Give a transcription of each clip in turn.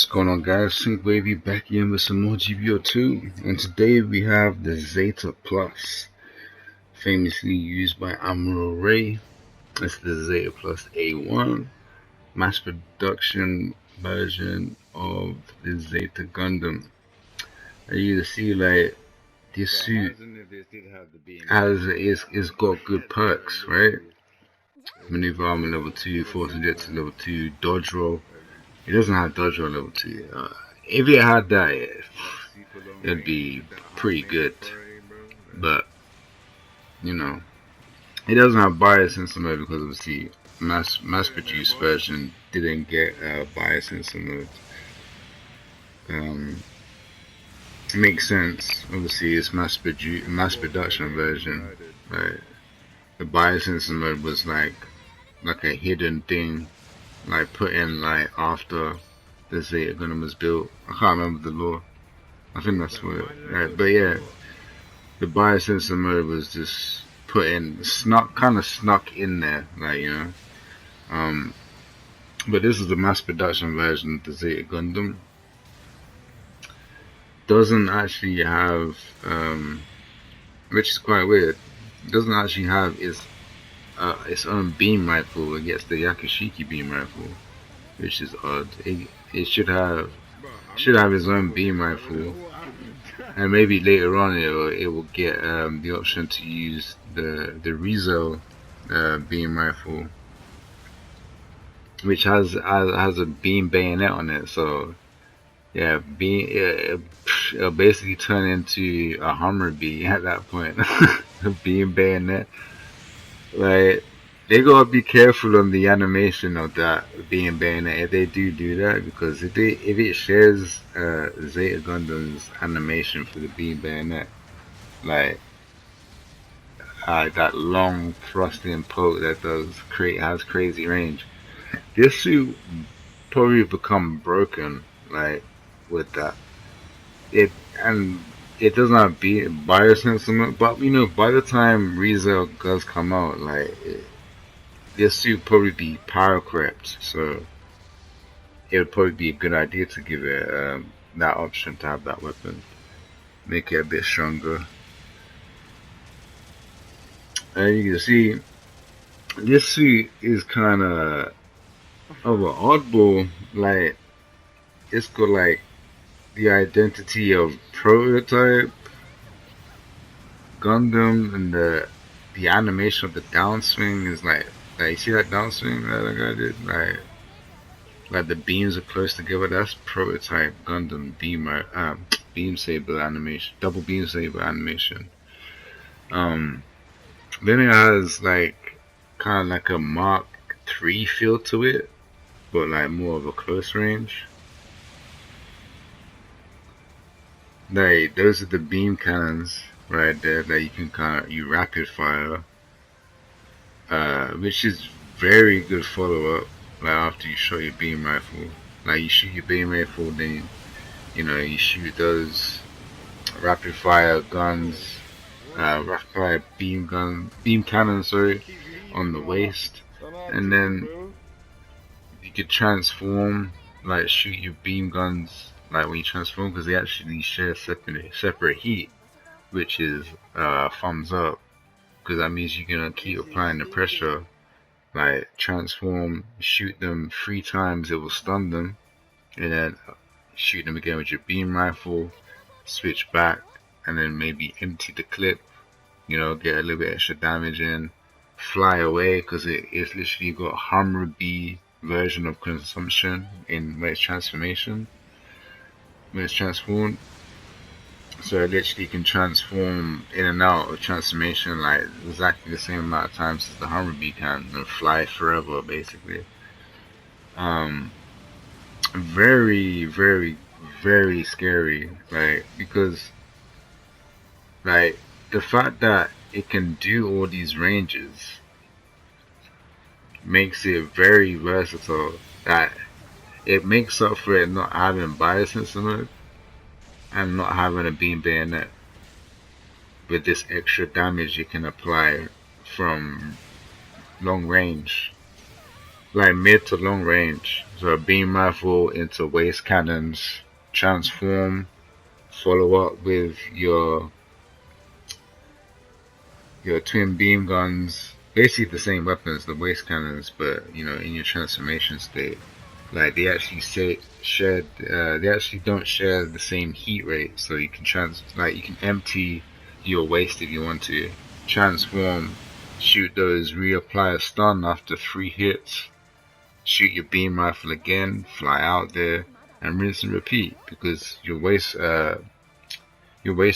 What's going on, guys? Sync-WaVey back in with some more GBO2, and today we have the Zeta Plus, famously used by Amuro Ray. It's the Zeta Plus A1 mass production version of the Zeta Gundam. As you can see, like, this suit it's got good perks, right? Maneuver armor level 2, force injector level 2, dodge roll. It doesn't have dodge roll level 2. If it had that, it'd be pretty good. But, you know, it doesn't have bias sensor mode because obviously mass produced version didn't get bias sensor mode. It makes sense. Obviously, it's mass production version, right? The bias sensor mode was like a hidden thing, like put in like after the Zeta Gundam was built. I can't remember the law. I think that's what. Right, but yeah, the bias sensor mode was just put in, kind of snuck in there, like, you know. But this is the mass production version of the Zeta Gundam. Doesn't actually have, which is quite weird. Doesn't actually have its own beam rifle against the Yakushiki beam rifle, which is odd. It should have its own beam rifle, and maybe later on it will get the option to use the Rizzo beam rifle, which has a beam bayonet on it. So yeah, it'll basically turn into a Hummer-Bee at that point. A beam bayonet. Like, they gotta be careful on the animation of that beam bayonet if they do that, because if it shares Zeta Gundam's animation for the beam bayonet, like that long thrusting poke that has crazy range, this suit probably become broken, like, with that. It doesn't have bias sensor, but you know, by the time Rizzo does come out, like, this suit probably be power crept, so it would probably be a good idea to give it that option to have that weapon, make it a bit stronger. And you can see this suit is kind of an oddball. Like, it's got like the identity of prototype Gundam, and the animation of the downswing is like you see that downswing that I did, like the beams are close together. That's prototype Gundam beam saber animation, double beam saber animation. Then it has like kind of like a Mark III feel to it, but like more of a close range. Like, those are the beam cannons right there that you can rapid fire, which is very good follow up. Like, after you shoot your beam rifle, like, you shoot your beam rifle, then you shoot those rapid fire guns, rapid fire beam cannons, sorry, on the waist, and then you could transform, like, shoot your beam guns, like, when you transform, because they actually share separate heat, which is thumbs up, because that means you're gonna keep applying the pressure. Like, transform, shoot them 3 times, it will stun them, and then shoot them again with your beam rifle, switch back, and then maybe empty the clip, get a little bit extra damage in, fly away, because it's literally got Hummer-Bee version of consumption when it's transformed. So it literally can transform in and out of transformation like exactly the same amount of times as the Hummer-Bee can, and fly forever, basically. Very, very, very scary, like, because, like, the fact that it can do all these ranges makes it very versatile. That it makes up for it not having bias sensor mode and not having a beam bayonet, with this extra damage you can apply from long range. like mid to long range. So a beam rifle into waist cannons, transform, follow up with your twin beam guns, basically the same weapons, the waist cannons, but you know, in your transformation state. Like they actually they actually don't share the same heat rate, so you can you can empty your waist if you want to, transform, shoot those, reapply a stun after 3 hits, shoot your beam rifle again, fly out there, and rinse and repeat because your waist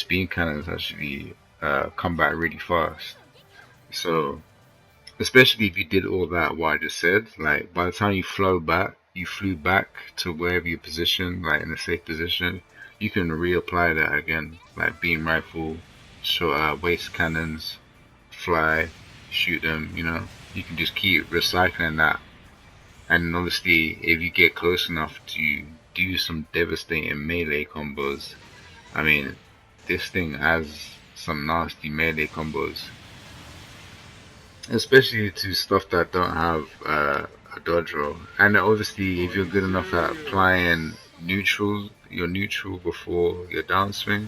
beam cannons actually come back really fast. So especially if you did all that what I just said, like by the time you flew back to wherever you position, like in a safe position, you can reapply that again, like beam rifle, waist cannons, fly, shoot them. You know, you can just keep recycling that, and obviously if you get close enough to do some devastating melee combos, I mean, this thing has some nasty melee combos. Especially to stuff that don't have a dodge roll. And obviously, if you're good enough at applying your neutral before your downswing,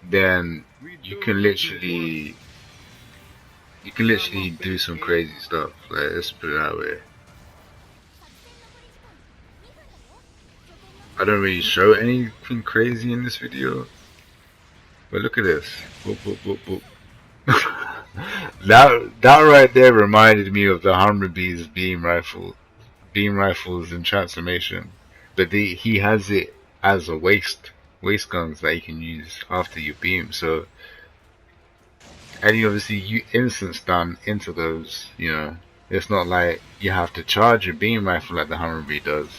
then you can literally do some crazy stuff. Like, let's put it that way. I don't really show anything crazy in this video, but look at this. Boop, boop, boop, boop. That right there reminded me of the Humblebee's beam rifles in transformation, but he has it as a waist guns that you can use after you beam. So, and you obviously you instant stun into those. You know, it's not like you have to charge your beam rifle like the Humblebee does.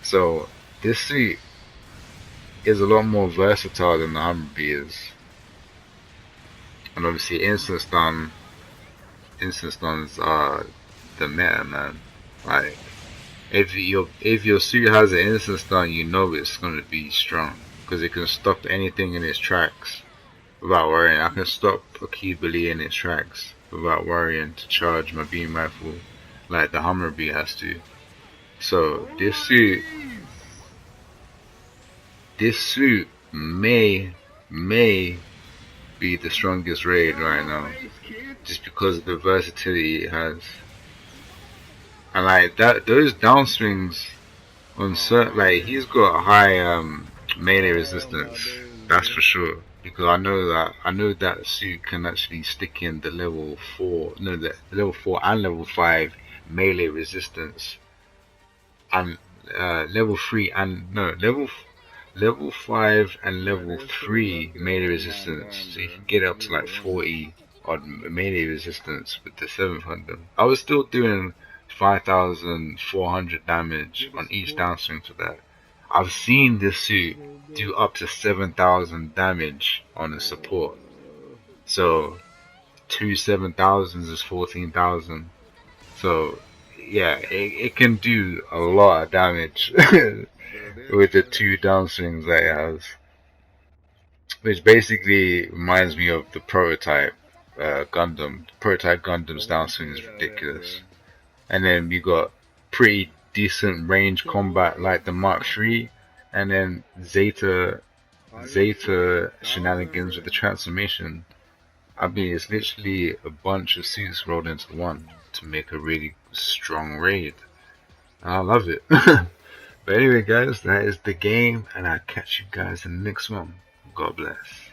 So this suit is a lot more versatile than the Humblebee is. And obviously instant stuns are the meta, man. Like if your suit has an instant stun, you know it's gonna be strong because it can stop anything in its tracks without worrying. I can stop a Qbeli in its tracks without worrying to charge my beam rifle like the Humblebee has to. So this suit may be the strongest raid right now, just because of the versatility it has. And like that, those downswings on certain, like he's got a high melee resistance, that's for sure. Because I know that suit can actually stick in the level 4, no, the level 4 and level 5 melee resistance, and level 3 and no level 5 and level 3 melee resistance, so you can get up to like 40 odd melee resistance with the 7th Gundam. I was still doing 5,400 damage on each downswing for that. I've seen this suit do up to 7,000 damage on a support. So 2 7,000s is 14,000. So yeah, it can do a lot of damage with the 2 downswings that it has, which basically reminds me of the prototype Gundam. The prototype Gundam's downswing is ridiculous, and then you got pretty decent range combat like the Mark III, and then Zeta shenanigans with the transformation. I mean, it's literally a bunch of suits rolled into one to make a really strong raid. I love it. But anyway, guys, that is the game, and I'll catch you guys in the next one. God bless.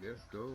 Let's go.